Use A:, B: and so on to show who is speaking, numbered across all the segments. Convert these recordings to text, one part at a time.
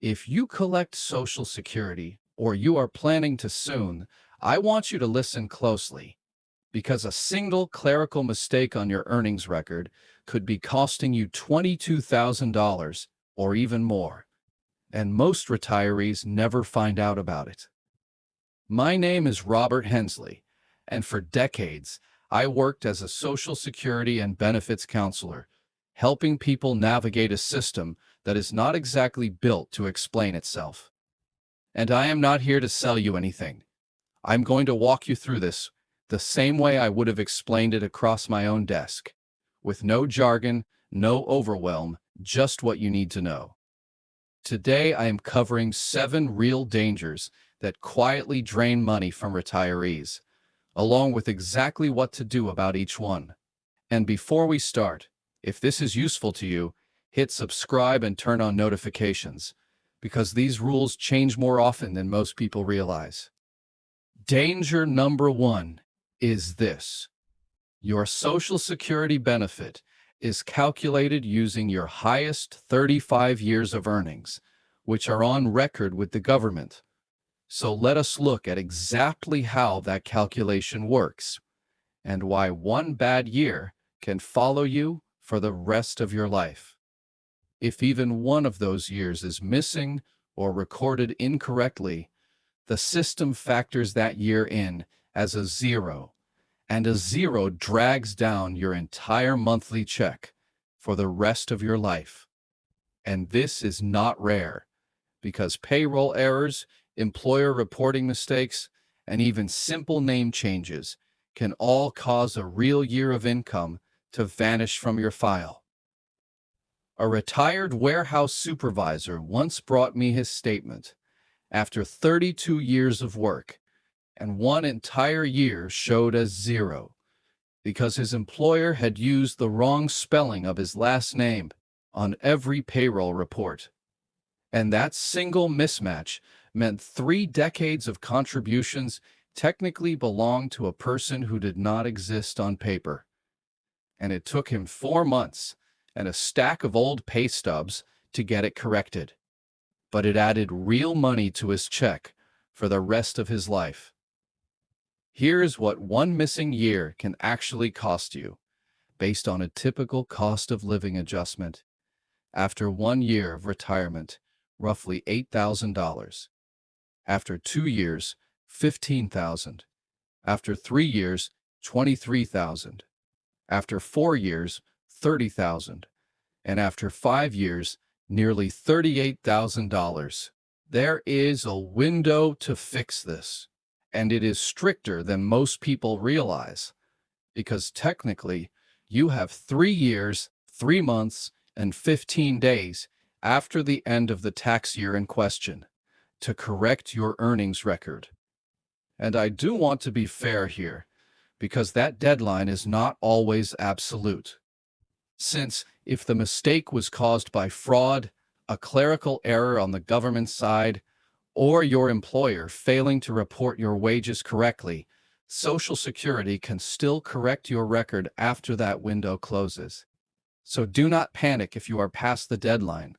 A: If you collect Social Security or you are planning to soon, I want you to listen closely because a single clerical mistake on your earnings record could be costing you $22,000 or even more, and most retirees never find out about it. My name is Robert Hensley, and for decades, I worked as a Social Security and benefits counselor, helping people navigate a system that is not exactly built to explain itself. And I am not here to sell you anything. I'm going to walk you through this the same way I would have explained it across my own desk, with no jargon, no overwhelm, just what you need to know. Today, I am covering 7 real dangers that quietly drain money from retirees, along with exactly what to do about each one. And before we start, if this is useful to you, hit subscribe and turn on notifications, because these rules change more often than most people realize. Danger number 1 is this. Your Social Security benefit is calculated using your highest 35 years of earnings, which are on record with the government. So let us look at exactly how that calculation works and why one bad year can follow you for the rest of your life. If even one of those years is missing or recorded incorrectly, the system factors that year in as a 0, and a 0 drags down your entire monthly check for the rest of your life. And this is not rare, because payroll errors, employer reporting mistakes, and even simple name changes can all cause a real year of income to vanish from your file. A retired warehouse supervisor once brought me his statement after 32 years of work, and one entire year showed as 0 because his employer had used the wrong spelling of his last name on every payroll report. And that single mismatch meant 3 decades of contributions technically belonged to a person who did not exist on paper. And it took him 4 months and a stack of old pay stubs to get it corrected. But it added real money to his check for the rest of his life. Here's what one missing year can actually cost you, based on a typical cost of living adjustment. After 1 year of retirement, roughly $8,000. After 2 years, $15,000. After 3 years, $23,000. After 4 years, $30,000. And after 5 years, nearly $38,000. There is a window to fix this, and it is stricter than most people realize, because technically, you have 3 years, 3 months, and 15 days after the end of the tax year in question to correct your earnings record. And I do want to be fair here, because that deadline is not always absolute. Since if the mistake was caused by fraud, a clerical error on the government side, or your employer failing to report your wages correctly, Social Security can still correct your record after that window closes. So do not panic if you are past the deadline,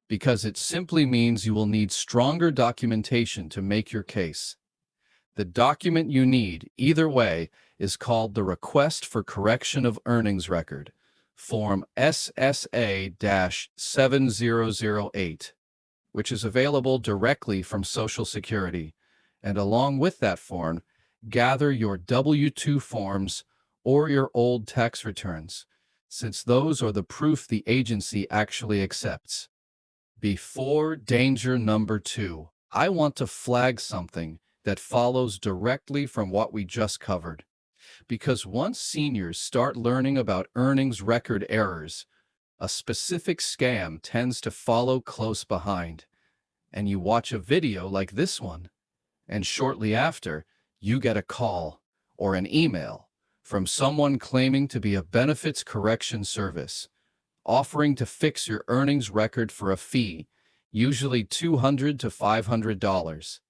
A: because it simply means you will need stronger documentation to make your case. The document you need, either way, is called the Request for Correction of Earnings Record, Form SSA-7008, which is available directly from Social Security, and along with that form, gather your W-2 forms or your old tax returns, since those are the proof the agency actually accepts. Before danger number 2, I want to flag something that follows directly from what we just covered. Because once seniors start learning about earnings record errors, a specific scam tends to follow close behind. And you watch a video like this one, and shortly after, you get a call or an email from someone claiming to be a benefits correction service, offering to fix your earnings record for a fee, usually $200 to $500.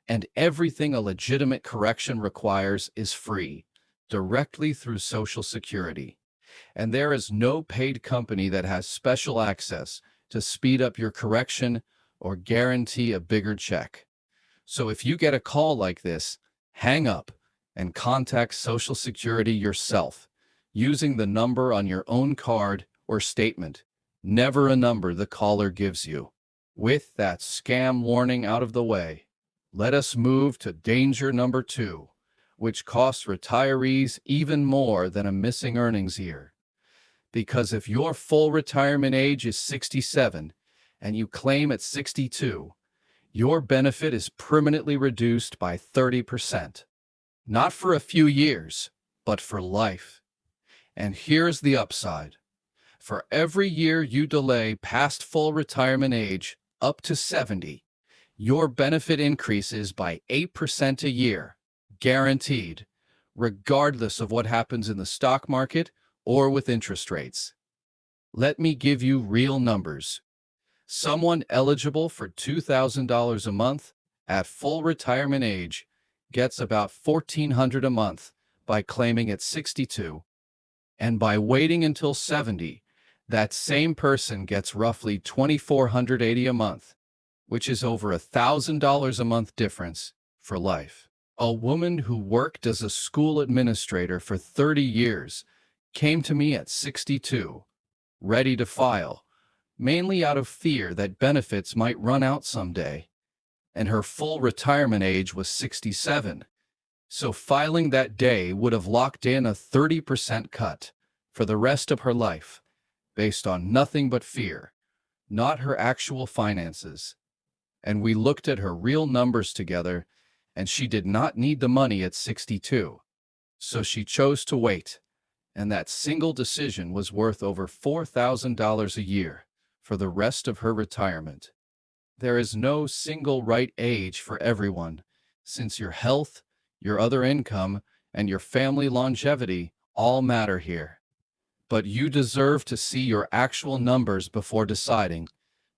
A: And everything a legitimate correction requires is free, directly through Social Security. And there is no paid company that has special access to speed up your correction or guarantee a bigger check. So if you get a call like this, hang up and contact Social Security yourself using the number on your own card or statement, never a number the caller gives you. With that scam warning out of the way, let us move to danger number 2, which costs retirees even more than a missing earnings year. Because if your full retirement age is 67 and you claim at 62, your benefit is permanently reduced by 30%. Not for a few years, but for life. And here's the upside. For every year you delay past full retirement age up to 70, your benefit increases by 8% a year, guaranteed, regardless of what happens in the stock market or with interest rates. Let me give you real numbers. Someone eligible for $2,000 a month at full retirement age gets about $1,400 a month by claiming at 62. And by waiting until 70, that same person gets roughly $2,480 a month, which is over $1,000 a month difference for life. A woman who worked as a school administrator for 30 years came to me at 62, ready to file, mainly out of fear that benefits might run out someday, and her full retirement age was 67. So filing that day would have locked in a 30% cut for the rest of her life, based on nothing but fear, not her actual finances. And we looked at her real numbers together, and she did not need the money at 62. So she chose to wait, and that single decision was worth over $4,000 a year for the rest of her retirement. There is no single right age for everyone, since your health, your other income, and your family longevity all matter here. But you deserve to see your actual numbers before deciding,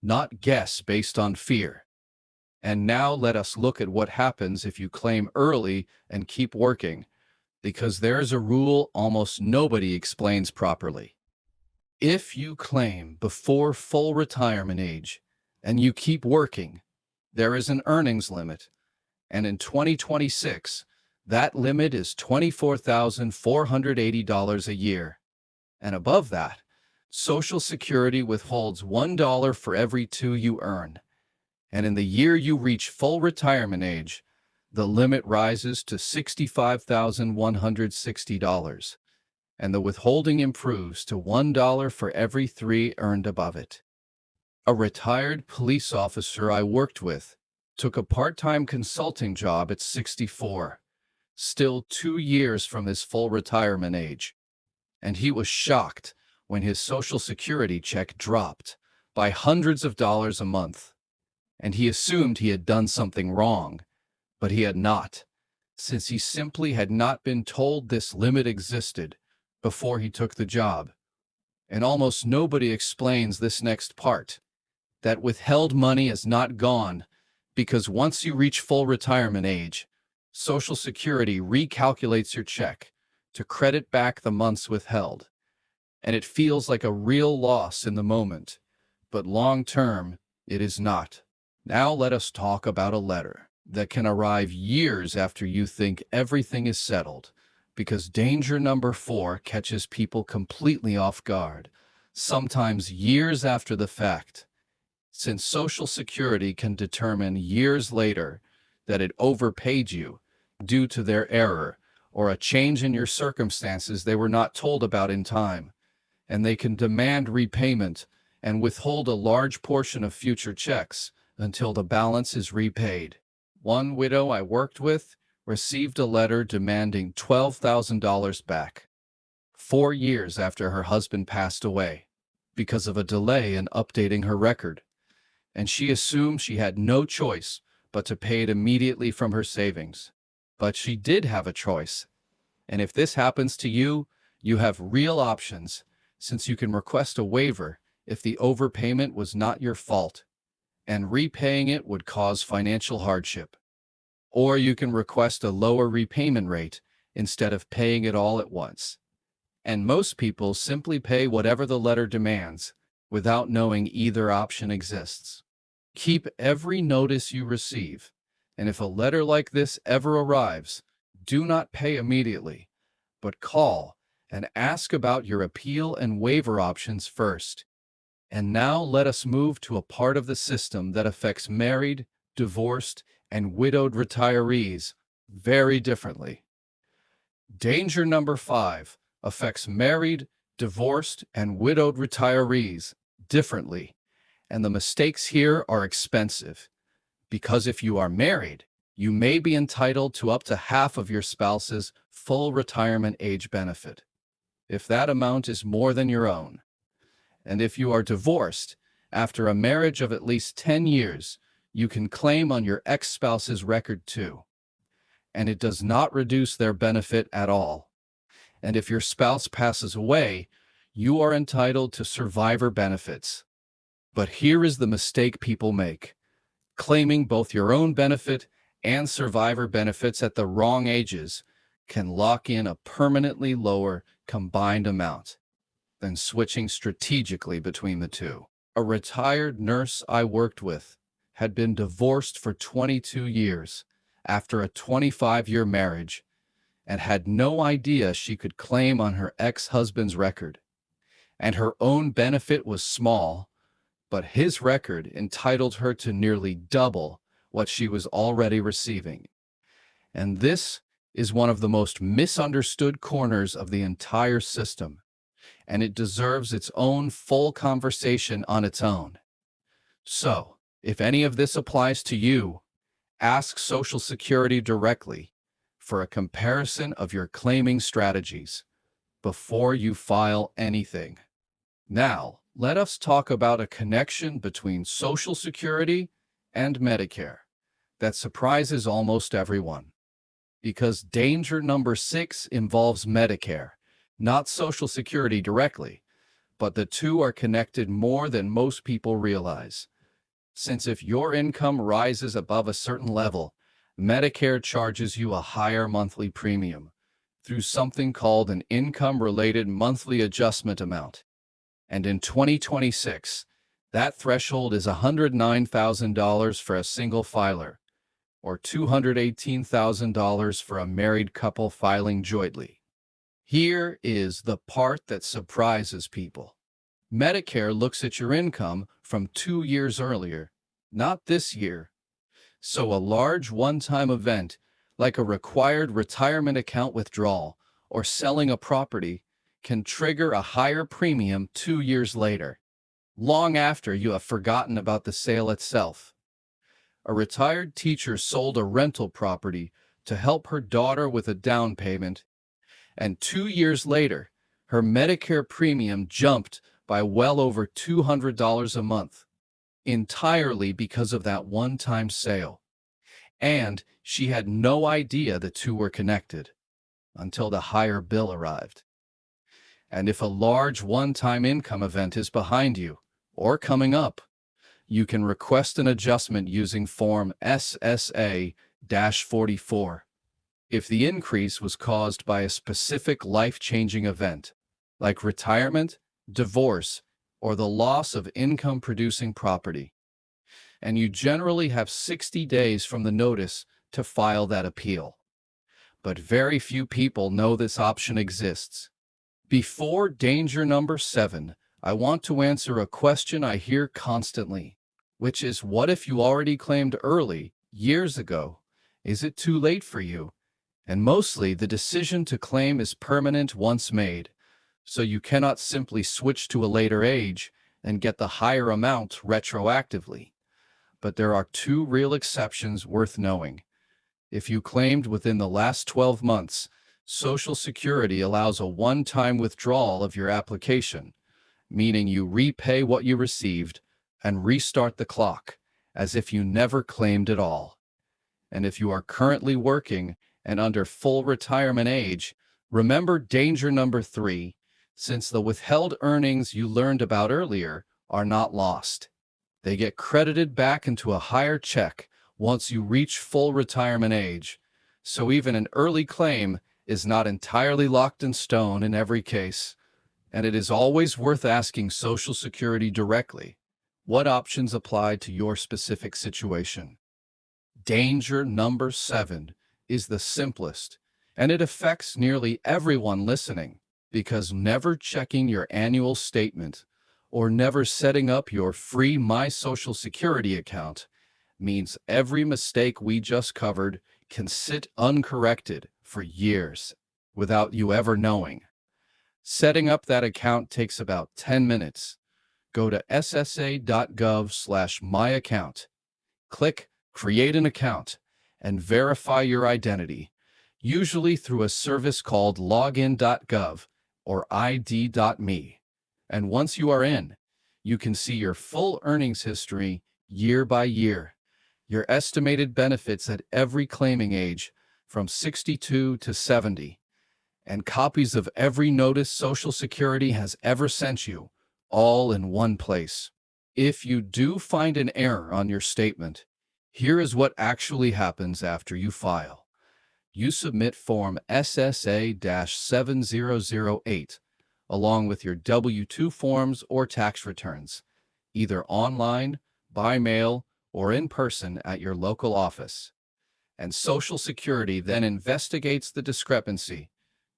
A: not guess based on fear. And now let us look at what happens if you claim early and keep working, because there's a rule almost nobody explains properly. If you claim before full retirement age and you keep working, there is an earnings limit, and in 2026, that limit is $24,480 a year. And above that, Social Security withholds $1 for every $2 you earn. And in the year you reach full retirement age, the limit rises to $65,160, and the withholding improves to $1 for every 3 earned above it. A retired police officer I worked with took a part-time consulting job at 64, still 2 years from his full retirement age, and he was shocked when his Social Security check dropped by hundreds of dollars a month. And he assumed he had done something wrong, but he had not, since he simply had not been told this limit existed before he took the job. And almost nobody explains this next part, that withheld money is not gone, because once you reach full retirement age, Social Security recalculates your check to credit back the months withheld. And it feels like a real loss in the moment, but long-term, it is not. Now let us talk about a letter that can arrive years after you think everything is settled, because danger number 4 catches people completely off guard, sometimes years after the fact. Since Social Security can determine years later that it overpaid you due to their error or a change in your circumstances they were not told about in time, and they can demand repayment and withhold a large portion of future checks until the balance is repaid. One widow I worked with received a letter demanding $12,000 back 4 years after her husband passed away because of a delay in updating her record, and she assumed she had no choice but to pay it immediately from her savings. But she did have a choice, and if this happens to you, you have real options, since you can request a waiver if the overpayment was not your fault, and repaying it would cause financial hardship. Or you can request a lower repayment rate instead of paying it all at once. And most people simply pay whatever the letter demands without knowing either option exists. Keep every notice you receive, and if a letter like this ever arrives, do not pay immediately, but call and ask about your appeal and waiver options first. And now let us move to a part of the system that affects married, divorced, and widowed retirees very differently. Danger number 5 affects married, divorced, and widowed retirees differently. And the mistakes here are expensive, because if you are married, you may be entitled to up to half of your spouse's full retirement age benefit, if that amount is more than your own. And if you are divorced, after a marriage of at least 10 years, you can claim on your ex-spouse's record too. And it does not reduce their benefit at all. And if your spouse passes away, you are entitled to survivor benefits. But here is the mistake people make: claiming both your own benefit and survivor benefits at the wrong ages can lock in a permanently lower combined amount than switching strategically between the two. A retired nurse I worked with had been divorced for 22 years after a 25-year marriage and had no idea she could claim on her ex-husband's record. And her own benefit was small, but his record entitled her to nearly double what she was already receiving. And this is one of the most misunderstood corners of the entire system, and it deserves its own full conversation on its own. So, if any of this applies to you, ask Social Security directly for a comparison of your claiming strategies before you file anything. Now, let us talk about a connection between Social Security and Medicare that surprises almost everyone. Because danger number 6 involves Medicare, not Social Security directly, but the two are connected more than most people realize. Since if your income rises above a certain level, Medicare charges you a higher monthly premium through something called an income-related monthly adjustment amount. And in 2026, that threshold is $109,000 for a single filer, or $218,000 for a married couple filing jointly. Here is the part that surprises people. Medicare looks at your income from 2 years earlier, not this year. So a large one-time event, like a required retirement account withdrawal or selling a property, can trigger a higher premium 2 years later, long after you have forgotten about the sale itself. A retired teacher sold a rental property to help her daughter with a down payment, and 2 years later, her Medicare premium jumped by well over $200 a month, entirely because of that one-time sale. And she had no idea the two were connected until the higher bill arrived. And if a large one-time income event is behind you or coming up, you can request an adjustment using Form SSA-44. If the increase was caused by a specific life-changing event, like retirement, divorce, or the loss of income-producing property, and you generally have 60 days from the notice to file that appeal. But very few people know this option exists. Before danger number 7, I want to answer a question I hear constantly, which is, what if you already claimed early, years ago? Is it too late for you? And mostly, the decision to claim is permanent once made, so you cannot simply switch to a later age and get the higher amount retroactively. But there are 2 real exceptions worth knowing. If you claimed within the last 12 months, Social Security allows a one-time withdrawal of your application, meaning you repay what you received and restart the clock, as if you never claimed at all. And if you are currently working and under full retirement age, remember danger number 3, since the withheld earnings you learned about earlier are not lost. They get credited back into a higher check once you reach full retirement age, so even an early claim is not entirely locked in stone in every case, and it is always worth asking Social Security directly What options apply to your specific situation? Danger number 7 is the simplest, and it affects nearly everyone listening, because never checking your annual statement or never setting up your free My Social Security account means every mistake we just covered can sit uncorrected for years without you ever knowing. Setting up that account takes about 10 minutes. Go to ssa.gov/myaccount. Click Create an Account and verify your identity, usually through a service called login.gov or id.me. And once you are in, you can see your full earnings history year by year, your estimated benefits at every claiming age from 62 to 70, and copies of every notice Social Security has ever sent you, all in one place. If you do find an error on your statement, here is what actually happens after you file. You submit Form SSA-7008 along with your W-2 forms or tax returns, either online, by mail, or in person at your local office. And Social Security then investigates the discrepancy,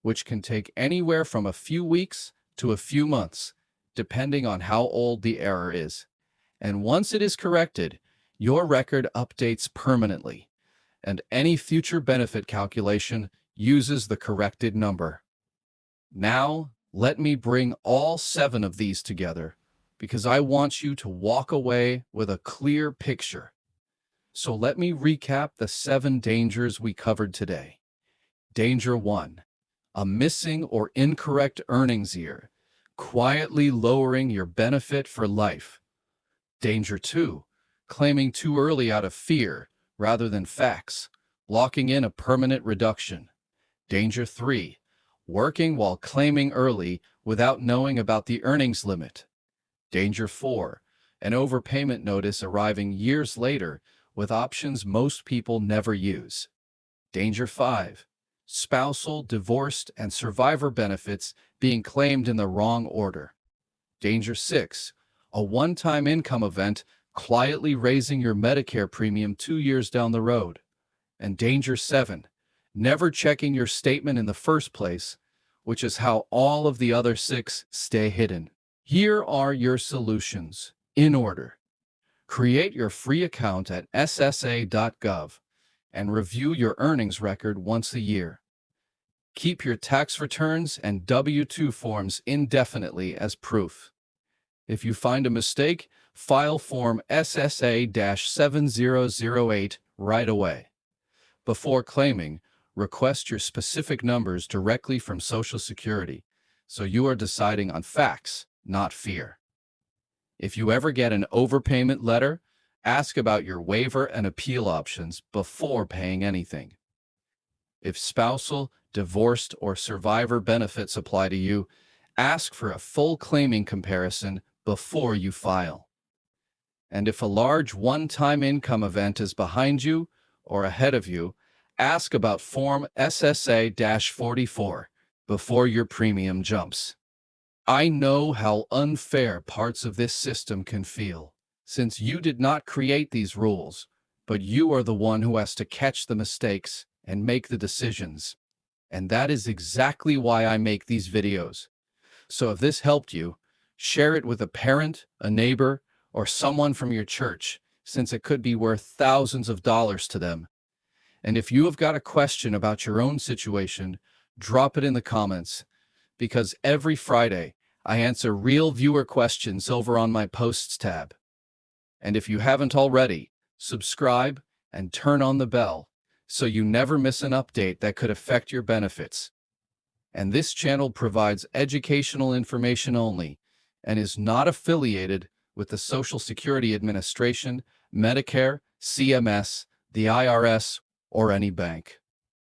A: which can take anywhere from a few weeks to a few months, depending on how old the error is. And once it is corrected, your record updates permanently, and any future benefit calculation uses the corrected number. Now, let me bring all 7 of these together, because I want you to walk away with a clear picture. So let me recap the 7 dangers we covered today. Danger 1. A missing or incorrect earnings year, quietly lowering your benefit for life. Danger 2. Claiming too early out of fear rather than facts, locking in a permanent reduction. Danger 3. Working while claiming early without knowing about the earnings limit. Danger 4. An overpayment notice arriving years later with options most people never use. Danger 5. Spousal, divorced, and survivor benefits being claimed in the wrong order. Danger 6. A one-time income event quietly raising your Medicare premium 2 years down the road. And Danger 7. Never checking your statement in the first place, which is how all of the other 6 stay hidden. Here are your solutions, in order. Create your free account at ssa.gov and review your earnings record once a year. Keep your tax returns and W-2 forms indefinitely as proof. If you find a mistake, file Form SSA-7008 right away. Before claiming, request your specific numbers directly from Social Security, so you are deciding on facts, not fear. If you ever get an overpayment letter, ask about your waiver and appeal options before paying anything. If spousal, divorced, or survivor benefits apply to you, ask for a full claiming comparison before you file. And if a large one-time income event is behind you or ahead of you, ask about Form SSA-44 before your premium jumps. I know how unfair parts of this system can feel, since you did not create these rules, but you are the one who has to catch the mistakes and make the decisions. And that is exactly why I make these videos. So if this helped you, share it with a parent, a neighbor, or someone from your church, since it could be worth thousands of dollars to them. And if you have got a question about your own situation, drop it in the comments, because every Friday I answer real viewer questions over on my Posts tab. And if you haven't already, subscribe and turn on the bell so you never miss an update that could affect your benefits. And this channel provides educational information only and is not affiliated with the Social Security Administration, Medicare, CMS, the IRS, or any bank.